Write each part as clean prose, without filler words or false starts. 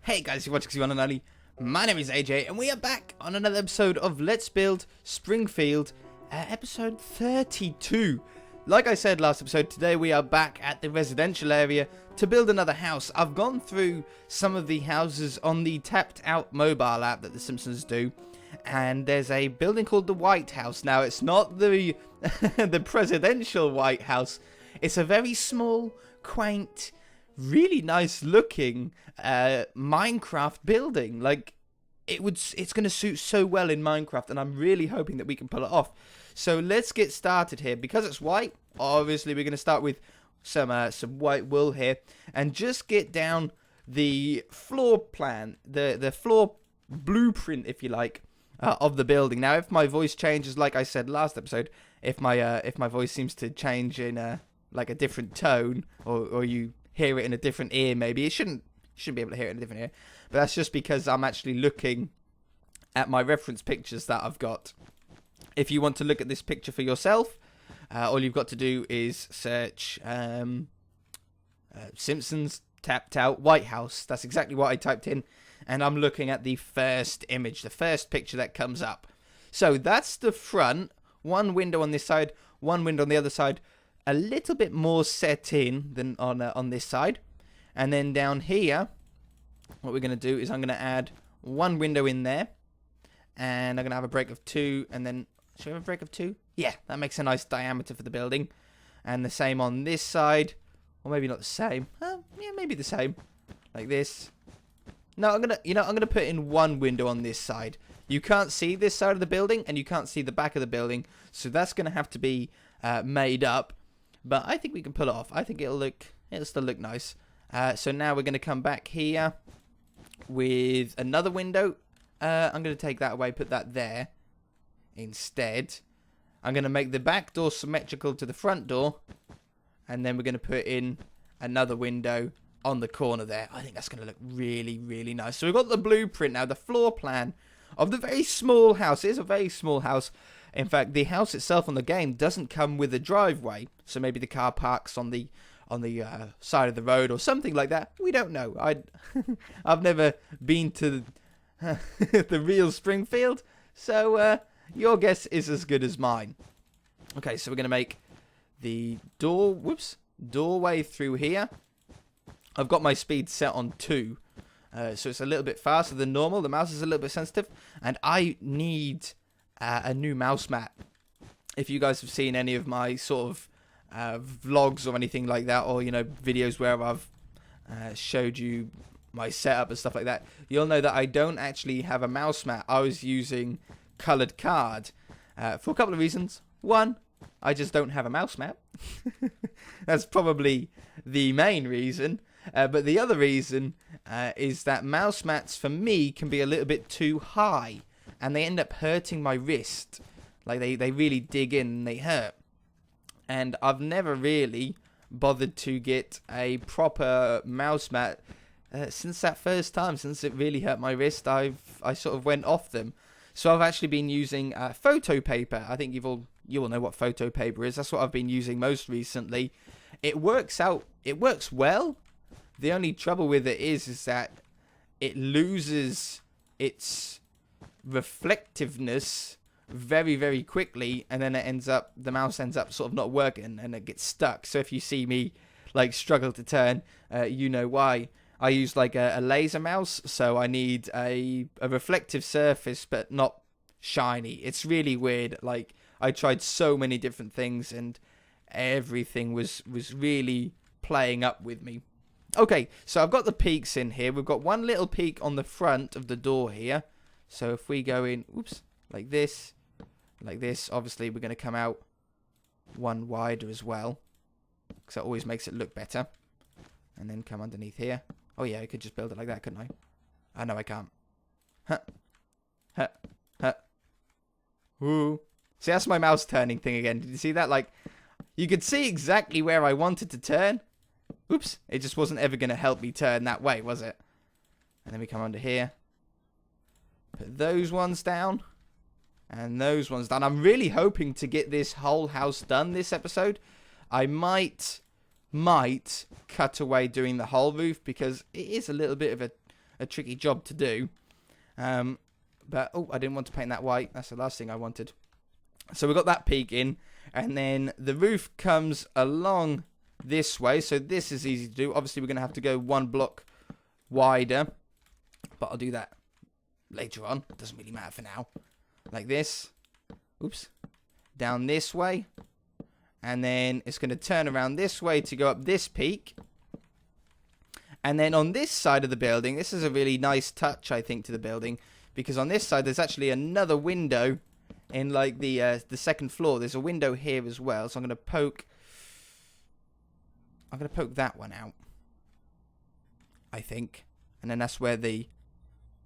Hey guys, you're watching One and Only. My name is AJ, and we are back on another episode of Let's Build Springfield, episode 32. Like I said last episode, today we are back at the residential area to build another house. I've gone through some of the houses on the tapped out mobile app that the Simpsons do, and there's a building called the White House. Now, it's not the the presidential White House. It's a very small, quaint, really nice looking Minecraft building. Like, it's going to suit so well in Minecraft, and I'm really hoping that we can pull it off. So let's get started here. Because it's white, obviously we're going to start with some white wool here, and just get down the floor plan, the floor blueprint, if you like, of the building. Now, if my voice changes, like I said last episode, if my voice seems to change in like a different tone, or you hear it in a different ear, maybe you shouldn't be able to hear it in a different ear, but that's just because I'm actually looking at my reference pictures that I've got. If you want to look at this picture for yourself, all you've got to do is search Simpsons tapped out White House. That's exactly what I typed in, and I'm looking at the first image, the first picture that comes up. So that's the front. One window on this side, one window on the other side. A little bit more set in than on this side. And then down here, what we're going to do is I'm going to add one window in there. And I'm going to have a break of 2. And then, should we have a break of 2? Yeah, that makes a nice diameter for the building. And the same on this side. Or maybe not the same. Yeah, maybe the same. Like this. No, I'm going to put in one window on this side. You can't see this side of the building, and you can't see the back of the building. So that's going to have to be made up. But I think we can pull it off. I think it'll still look nice. So now we're going to come back here with another window. I'm going to take that away, put that there instead. I'm going to make the back door symmetrical to the front door. And then we're going to put in another window on the corner there. I think that's going to look really, really nice. So we've got the blueprint now, the floor plan of the very small house. It is a very small house. In fact, the house itself on the game doesn't come with a driveway, so maybe the car parks on the side of the road or something like that. We don't know. I've never been to the real Springfield, so your guess is as good as mine. Okay, so we're gonna make the doorway through here. I've got my speed set on 2, so it's a little bit faster than normal. The mouse is a little bit sensitive, and I need a new mouse mat. If you guys have seen any of my sort of vlogs or anything like that, or videos where I've showed you my setup and stuff like that, you'll know that I don't actually have a mouse mat. I was using colored card for a couple of reasons. One, I just don't have a mouse mat. That's probably the main reason. But the other reason is that mouse mats for me can be a little bit too high, and they end up hurting my wrist. Like, they really dig in and they hurt. And I've never really bothered to get a proper mouse mat since that first time. Since it really hurt my wrist, I sort of went off them. So I've actually been using photo paper. I think you all know what photo paper is. That's what I've been using most recently. It works out. It works well. The only trouble with it is that it loses its reflectiveness very, very quickly, and then the mouse ends up sort of not working, and it gets stuck. So if you see me like struggle to turn, you know why. I use like a laser mouse, so I need a reflective surface but not shiny. It's really weird. Like, I tried so many different things, and everything was really playing up with me. Okay, so I've got the peaks in here. We've got one little peak on the front of the door here. So if we go in, like this, obviously we're going to come out one wider as well, because that always makes it look better. And then come underneath here. Oh yeah, I could just build it like that, couldn't I? Oh, no, I can't. Ooh. See, that's my mouse turning thing again. Did you see that? Like, you could see exactly where I wanted to turn. Oops, it just wasn't ever going to help me turn that way, was it? And then we come under here. Put those ones down. And those ones down. I'm really hoping to get this whole house done this episode. I might cut away doing the whole roof, because it is a little bit of a tricky job to do. But, oh, I didn't want to paint that white. That's the last thing I wanted. So we got that peak in. And then the roof comes along this way. So this is easy to do. Obviously, we're going to have to go 1 block wider. But I'll do that later on. It doesn't really matter for now. Like this. Oops. Down this way. And then it's going to turn around this way to go up this peak. And then on this side of the building, this is a really nice touch, I think, to the building. Because on this side, there's actually another window in, like, the second floor. There's a window here as well. So I'm going to poke that one out, I think. And then that's where the...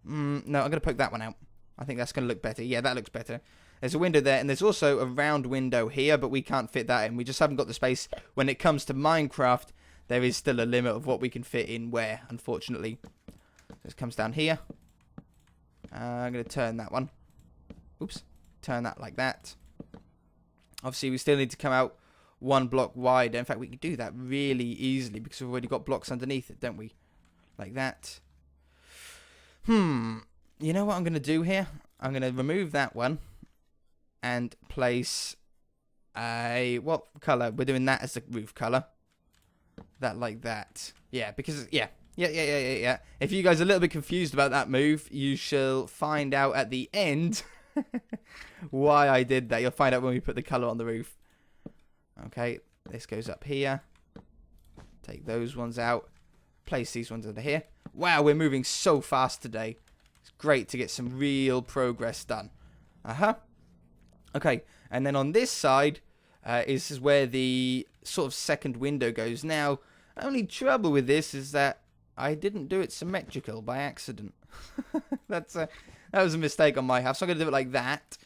no, I'm going to poke that one out. I think that's going to look better. Yeah, that looks better. There's a window there, and there's also a round window here, but we can't fit that in. We just haven't got the space. When it comes to Minecraft, there is still a limit of what we can fit in where, unfortunately. This comes down here. I'm going to turn that one. Oops. Turn that like that. Obviously, we still need to come out 1 block wider. In fact, we can do that really easily because we've already got blocks underneath it, don't we? Like that. You know what I'm going to do here? I'm going to remove that one and place a... What colour? We're doing that as the roof colour. That like that. Yeah, because... Yeah. If you guys are a little bit confused about that move, you shall find out at the end why I did that. You'll find out when we put the colour on the roof. Okay, this goes up here. Take those ones out. Place these ones under here. Wow, we're moving so fast today. It's great to get some real progress done. Okay, and then on this side is where the sort of second window goes. Now, only trouble with this is that I didn't do it symmetrical by accident. That was a mistake on my half. So I'm going to do it like that.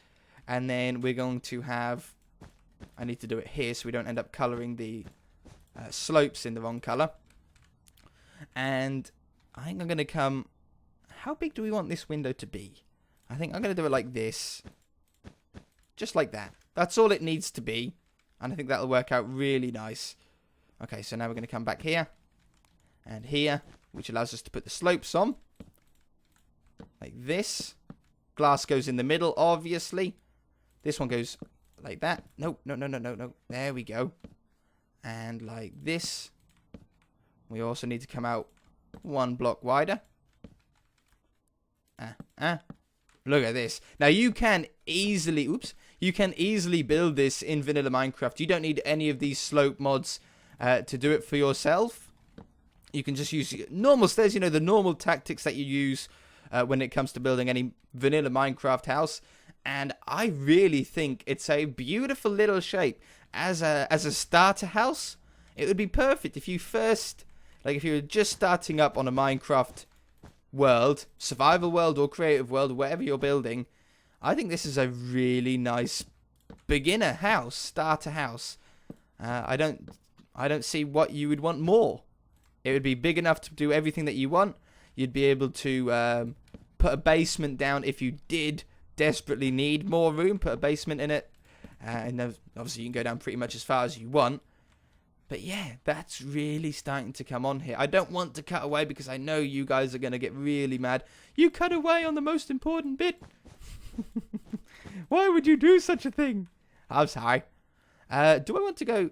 And then we're going to have... I need to do it here so we don't end up colouring the slopes in the wrong colour. And I think I'm going to come... How big do we want this window to be? I think I'm going to do it like this. Just like that. That's all it needs to be. And I think that'll work out really nice. Okay, so now we're going to come back here. And here. Which allows us to put the slopes on. Like this. Glass goes in the middle, obviously. This one goes like that. No. There we go. And like this. We also need to come out 1 block wider. Look at this. Now you can easily... Oops. You can easily build this in vanilla Minecraft. You don't need any of these slope mods to do it for yourself. You can just use normal stairs, you know, the normal tactics that you use when it comes to building any vanilla Minecraft house. And I really think it's a beautiful little shape. As a starter house, it would be perfect if you first, like if you were just starting up on a Minecraft world, survival world or creative world, whatever you're building. I think this is a really nice beginner house, starter house. I don't see what you would want more. It would be big enough to do everything that you want. You'd be able to put a basement down if you did desperately need more room. Put a basement in it. And obviously you can go down pretty much as far as you want. But yeah, that's really starting to come on here. I don't want to cut away because I know you guys are going to get really mad. You cut away on the most important bit. Why would you do such a thing? I'm sorry. Do I want to go...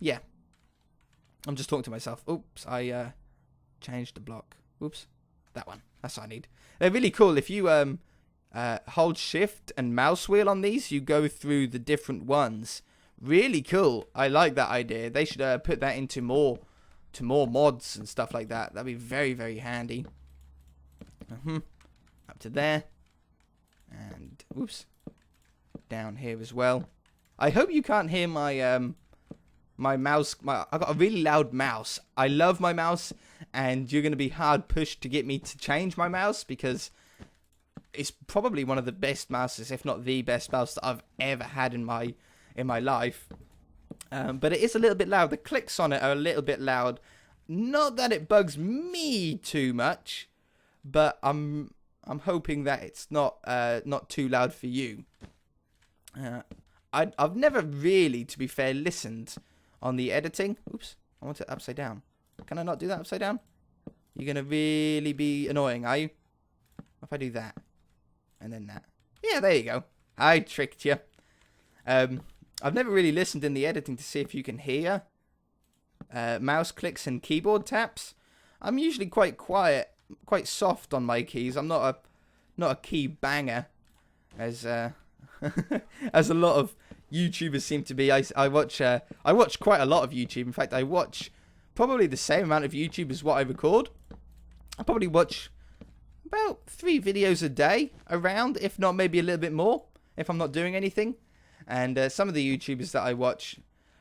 Yeah. I'm just talking to myself. Oops, I changed the block. Oops, that one. That's what I need. They're really cool. If you hold shift and mouse wheel on these, you go through the different ones. Really cool. I like that idea. They should put that into more mods and stuff like that. That'd be very, very handy. Up to there. And, oops. Down here as well. I hope you can't hear my... my mouse, I've got a really loud mouse. I love my mouse, and you're going to be hard pushed to get me to change my mouse because it's probably one of the best mouses, if not the best mouse that I've ever had in my life. But it is a little bit loud. The clicks on it are a little bit loud. Not that it bugs me too much, but I'm hoping that it's not too loud for you. I've never really, to be fair, listened on the editing. Oops, I want it upside down. Can I not do that upside down? You're going to really be annoying, are you? If I do that. And then that. Yeah, there you go. I tricked you. I've never really listened in the editing to see if you can hear mouse clicks and keyboard taps. I'm usually quite quiet, quite soft on my keys. I'm not a key banger, as as a lot of YouTubers seem to be. I watch quite a lot of YouTube. In fact, I watch probably the same amount of YouTube as what I record. I probably watch about 3 videos a day around, if not maybe a little bit more, if I'm not doing anything. And some of the YouTubers that I watch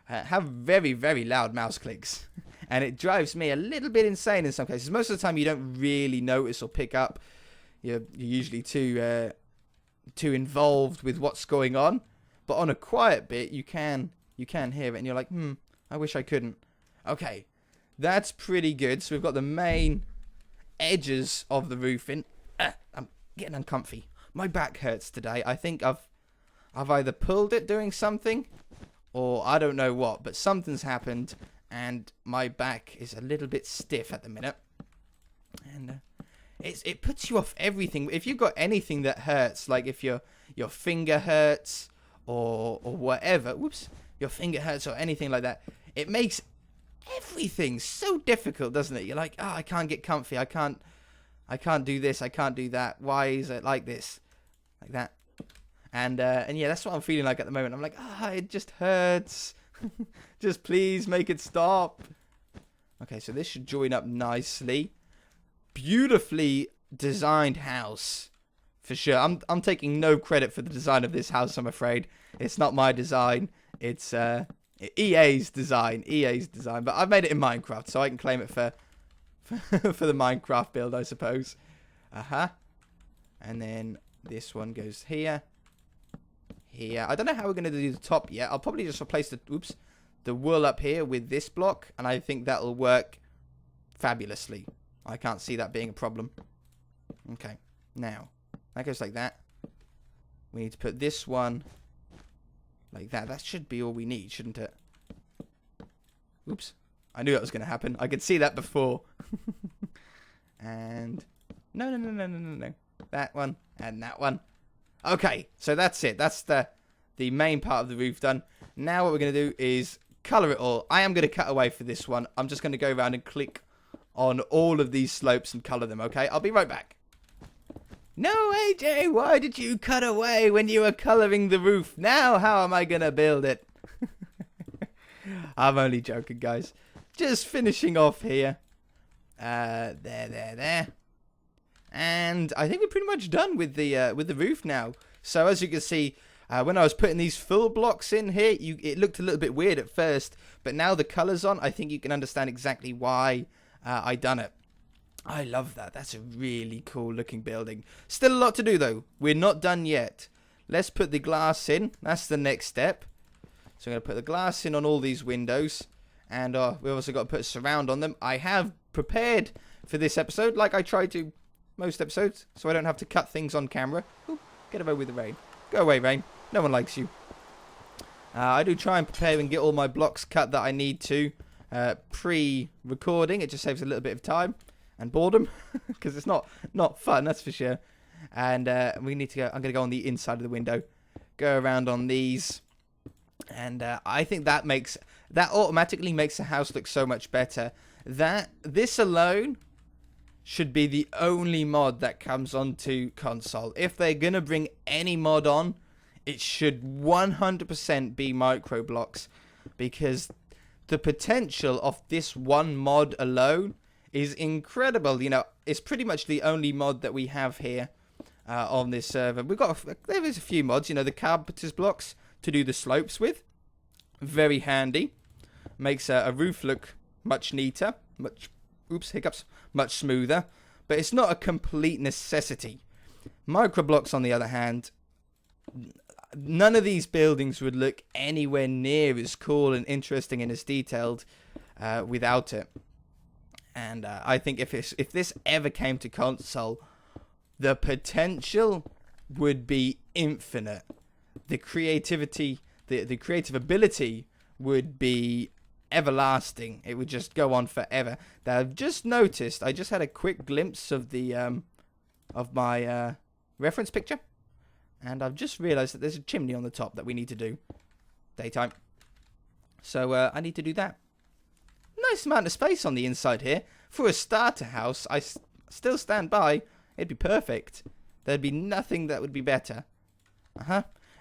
have very, very loud mouse clicks. And it drives me a little bit insane in some cases. Most of the time you don't really notice or pick up. You're usually too involved with what's going on. But on a quiet bit, you can hear it. And you're like, I wish I couldn't. Okay, that's pretty good. So we've got the main edges of the roofing. I'm getting uncomfy. My back hurts today. I think I've either pulled it doing something, or I don't know what, but something's happened, and my back is a little bit stiff at the minute. And it puts you off everything. If you've got anything that hurts, like if your finger hurts or whatever, your finger hurts or anything like that, it makes everything so difficult, doesn't it? You're like, I can't get comfy. I can't do this. I can't do that. Why is it like this? Like that. And yeah, that's what I'm feeling like at the moment. I'm like, it just hurts. Just please make it stop. Okay, so this should join up nicely. Beautifully designed house. For sure. I'm taking no credit for the design of this house, I'm afraid. It's not my design. It's EA's design. But I've made it in Minecraft, so I can claim it for for the Minecraft build, I suppose. And then this one goes here. Here. I don't know how we're going to do the top yet. I'll probably just replace the wool up here with this block, and I think that'll work fabulously. I can't see that being a problem. Okay. Now, that goes like that. We need to put this one like that. That should be all we need, shouldn't it? Oops. I knew that was going to happen. I could see that before. And no. That one and that one. Okay, so that's it. That's the main part of the roof done. Now what we're going to do is colour it all. I am going to cut away for this one. I'm just going to go around and click on all of these slopes and colour them, okay? I'll be right back. No, AJ, why did you cut away when you were colouring the roof? Now how am I going to build it? I'm only joking, guys. Just finishing off here. There. And I think we're pretty much done with the roof now. So as you can see, when I was putting these full blocks in here, it looked a little bit weird at first. But now the colour's on, I think you can understand exactly why I done it. I love that. That's a really cool looking building. Still a lot to do though. We're not done yet. Let's put the glass in. That's the next step. So I'm going to put the glass in on all these windows. And we've also got to put a surround on them. I have prepared for this episode, like I try to most episodes, so I don't have to cut things on camera. Ooh, get away with the rain. Go away, rain. No one likes you. I do try and prepare and get all my blocks cut that I need to pre-recording. It just saves a little bit of time and boredom, because it's not fun, that's for sure. And we need to go. I'm going to go on the inside of the window, go around on these, and I think that automatically makes the house look so much better. This alone should be the only mod that comes onto console. If they're going to bring any mod on, it should 100% be Microblocks, because the potential of this one mod alone is incredible. You know, it's pretty much the only mod that we have here on this server. There is a few mods, you know, the Carpenters Blocks to do the slopes with. Very handy. Makes a roof look much neater, much smoother, but it's not a complete necessity. Microblocks, on the other hand, none of these buildings would look anywhere near as cool and interesting and as detailed without it. And I think if this ever came to console, the potential would be infinite. The creativity, the creative ability would be everlasting. It would just go on forever. Now, I've just noticed, I just had a quick glimpse of the of my reference picture, and I've just realized that there's a chimney on the top that we need to do. Daytime. So I need to do that. Nice amount of space on the inside here. For a starter house, I still stand by. It'd be perfect. There'd be nothing that would be better.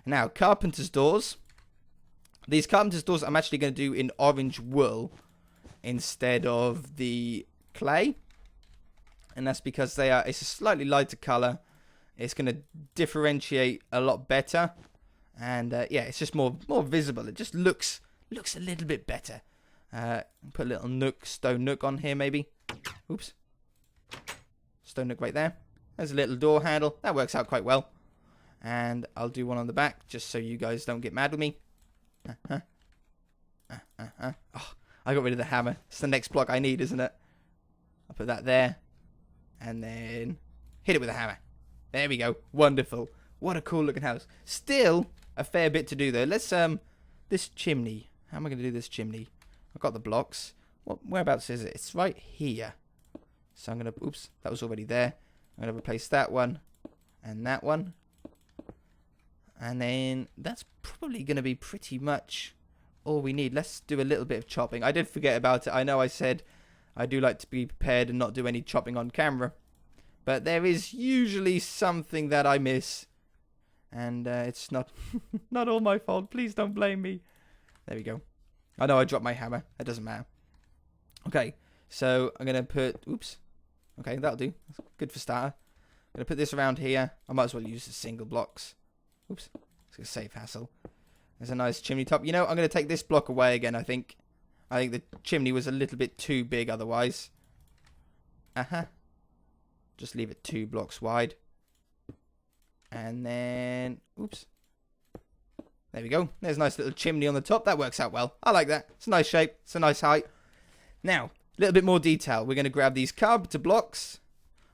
Now, Carpenters Doors. These Carpenters Doors I'm actually going to do in orange wool instead of the clay. And that's because it's a slightly lighter colour. It's going to differentiate a lot better. And yeah, it's just more visible. It just looks a little bit better. Put a little stone nook on here maybe. Oops. Stone nook right there. There's a little door handle. That works out quite well. And I'll do one on the back just so you guys don't get mad with me. Oh, I got rid of the hammer. It's the next block I need, isn't it? I'll put that there. And then hit it with a hammer. There we go. Wonderful. What a cool looking house. Still a fair bit to do though. Let's this chimney. How am I going to do this chimney? I've got the blocks. Whereabouts is it? It's right here. So I'm going to... Oops, that was already there. I'm going to replace that one and that one. And then that's probably going to be pretty much all we need. Let's do a little bit of chopping. I did forget about it. I know I said I do like to be prepared and not do any chopping on camera. But there is usually something that I miss. And it's not not all my fault. Please don't blame me. There we go. I know I dropped my hammer. It doesn't matter. Okay, so I'm going to put... Oops. Okay, that'll do. That's good for starter. I'm going to put this around here. I might as well use the single blocks. Oops. It's going to save hassle. There's a nice chimney top. You know, I'm going to take this block away again, I think. I think the chimney was a little bit too big otherwise. Just leave it 2 blocks wide. And then... Oops. There we go. There's a nice little chimney on the top. That works out well. I like that. It's a nice shape. It's a nice height. Now, a little bit more detail. We're going to grab these carpenter blocks.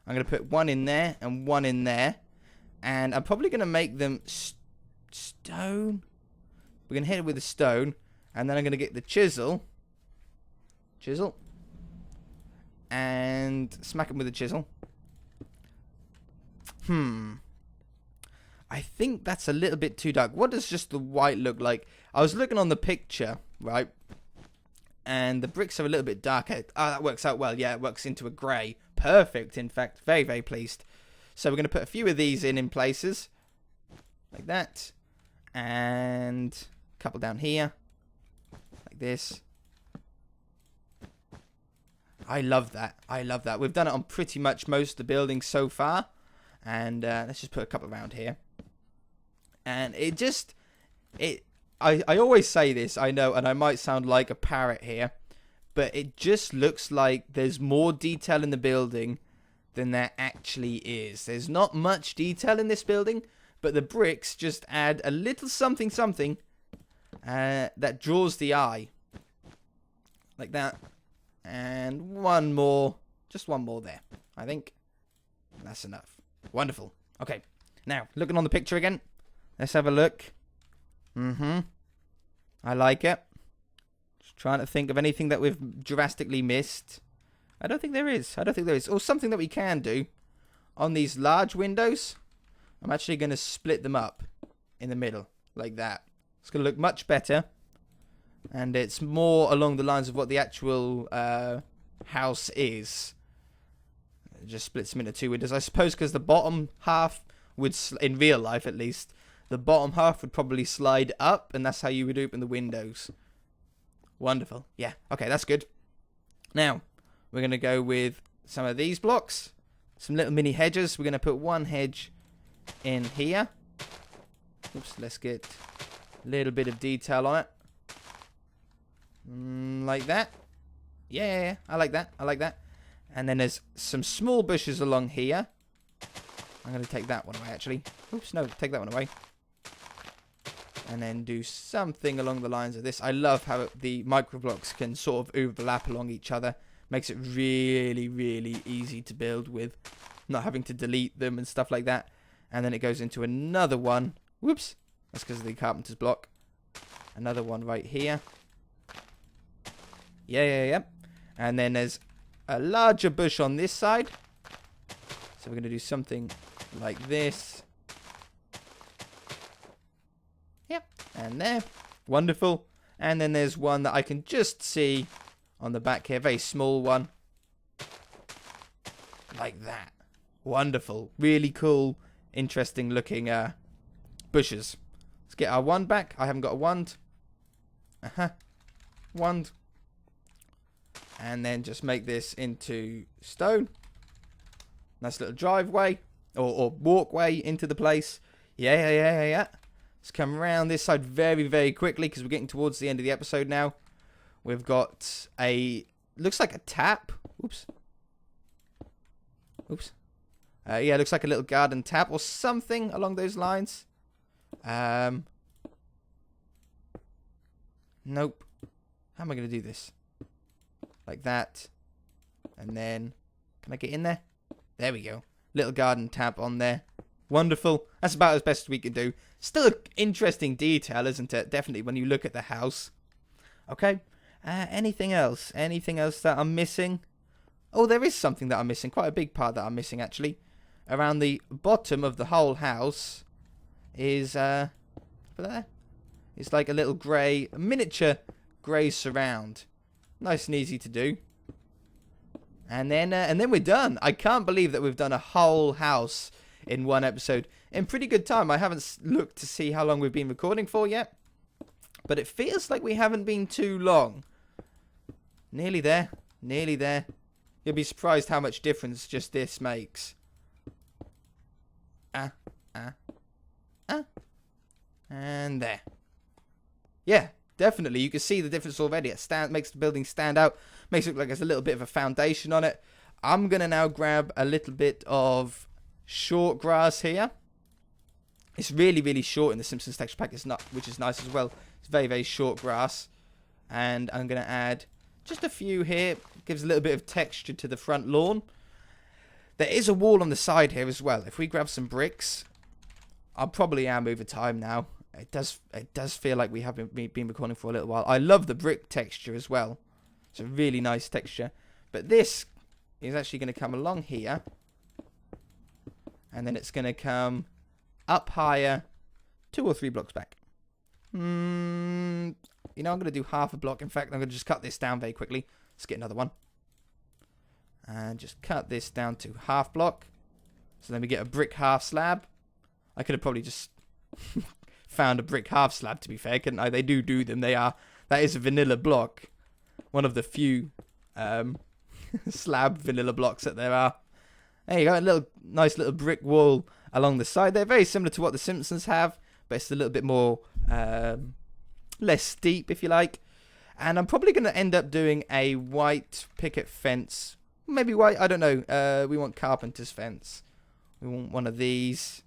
I'm going to put one in there and one in there. And I'm probably going to make them stone. We're going to hit it with a stone. And then I'm going to get the chisel. Chisel. And smack them with a chisel. I think that's a little bit too dark. What does just the white look like? I was looking on the picture, right? And the bricks are a little bit darker. Ah, that works out well. Yeah, it works into a grey. Perfect, in fact. Very, very pleased. So we're going to put a few of these in places. Like that. And a couple down here. Like this. I love that. I love that. We've done it on pretty much most of the buildings so far. And let's just put a couple around here. And it just... I always say this, I know, and I might sound like a parrot here. But it just looks like there's more detail in the building than there actually is. There's not much detail in this building, but the bricks just add a little something that draws the eye. Like that. And one more. Just one more there, I think. That's enough. Wonderful. Okay. Now, looking on the picture again. Let's have a look. I like it. Just trying to think of anything that we've drastically missed. I don't think there is. Or something that we can do. On these large windows, I'm actually going to split them up in the middle. Like that. It's going to look much better. And it's more along the lines of what the actual house is. It just splits them into 2 windows. I suppose because the bottom half would, in real life at least, the bottom half would probably slide up, and that's how you would open the windows. Wonderful. Yeah, okay, that's good. Now, we're going to go with some of these blocks. Some little mini hedges. We're going to put one hedge in here. Oops, let's get a little bit of detail on it. Like that. Yeah, I like that. And then there's some small bushes along here. I'm going to take that one away, actually. Oops, no, take that one away. And then do something along the lines of this. I love how the microblocks can sort of overlap along each other. Makes it really, really easy to build with. Not having to delete them and stuff like that. And then it goes into another one. Whoops. That's because of the carpenter's block. Another one right here. Yeah. And then there's a larger bush on this side. So we're going to do something like this. Yep. And there. Wonderful. And then there's one that I can just see on the back here. Very small one. Like that. Wonderful. Really cool, interesting looking bushes. Let's get our wand back. I haven't got a wand. Wand. And then just make this into stone. Nice little driveway. Or walkway into the place. Yeah. Let's come around this side very, very quickly because we're getting towards the end of the episode now. We've got a... looks like a tap. Oops. Yeah, it looks like a little garden tap or something along those lines. Nope. How am I going to do this? Like that. And then... can I get in there? There we go. Little garden tap on there. Wonderful. That's about as best as we can do. Still an interesting detail, isn't it? Definitely when you look at the house. Okay. Anything else? Anything else that I'm missing? Oh, there is something that I'm missing. Quite a big part that I'm missing, actually. Around the bottom of the whole house is... there? It's like a little grey... a miniature grey surround. Nice and easy to do. And then we're done. I can't believe that we've done a whole house in one episode in pretty good time. I haven't looked to see how long we've been recording for yet, but it feels like we haven't been too long. Nearly there. You'll be surprised how much difference just this makes. And there. Yeah, definitely. You can see the difference already. It makes the building stand out. Makes it look like there's a little bit of a foundation on it. I'm going to now grab a little bit of short grass here. It's really, really short in the Simpsons texture pack, which is nice as well. It's very, very short grass. And I'm going to add just a few here. Gives a little bit of texture to the front lawn. There is a wall on the side here as well. If we grab some bricks, I probably am over time now. It does feel like we have been recording for a little while. I love the brick texture as well. It's a really nice texture. But this is actually going to come along here. And then it's going to come up higher 2 or 3 blocks back. You know, I'm going to do half a block. In fact, I'm going to just cut this down very quickly. Let's get another one. And just cut this down to half block. So then we get a brick half slab. I could have probably just found a brick half slab, to be fair, couldn't I? They do them. That is a vanilla block. One of the few slab vanilla blocks that there are. There you go, nice little brick wall along the side. They're very similar to what the Simpsons have, but it's a little bit more less steep, if you like. And I'm probably going to end up doing a white picket fence. Maybe white, I don't know. We want carpenter's fence. We want one of these.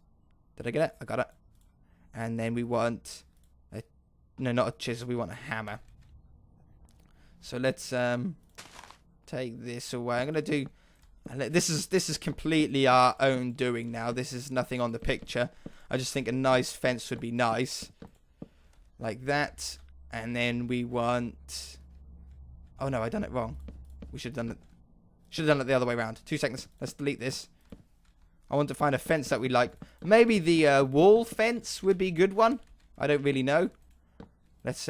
Did I get it? I got it. And then we want no, not a chisel. We want a hammer. So let's take this away. I'm gonna do. This is completely our own doing now. This is nothing on the picture. I just think a nice fence would be nice, like that. And then we want. Oh no, I done it wrong. We should have done it. Should have done it the other way around. 2 seconds. Let's delete this. I want to find a fence that we like. Maybe the wall fence would be a good one. I don't really know. Let's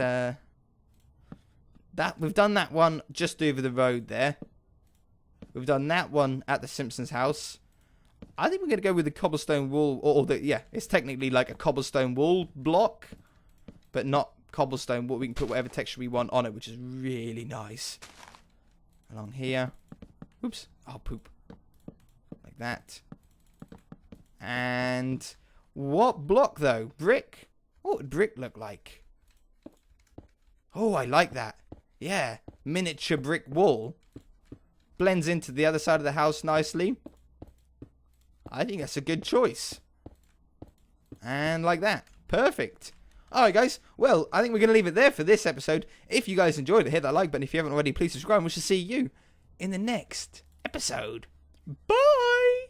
we've done that one just over the road there. We've done that one at the Simpsons house. I think we're going to go with the cobblestone wall, yeah, it's technically like a cobblestone wall block, but not cobblestone wall. We can put whatever texture we want on it, which is really nice. Along here. Oops. Oh, poop. Like that. And what block though? Brick? What would brick look like? Oh, I like that. Yeah, miniature brick wall. Blends into the other side of the house nicely. I think that's a good choice. And like that. Perfect. Alright guys, well, I think we're going to leave it there for this episode. If you guys enjoyed it, hit that like button. If you haven't already, please subscribe and we shall see you in the next episode. Bye!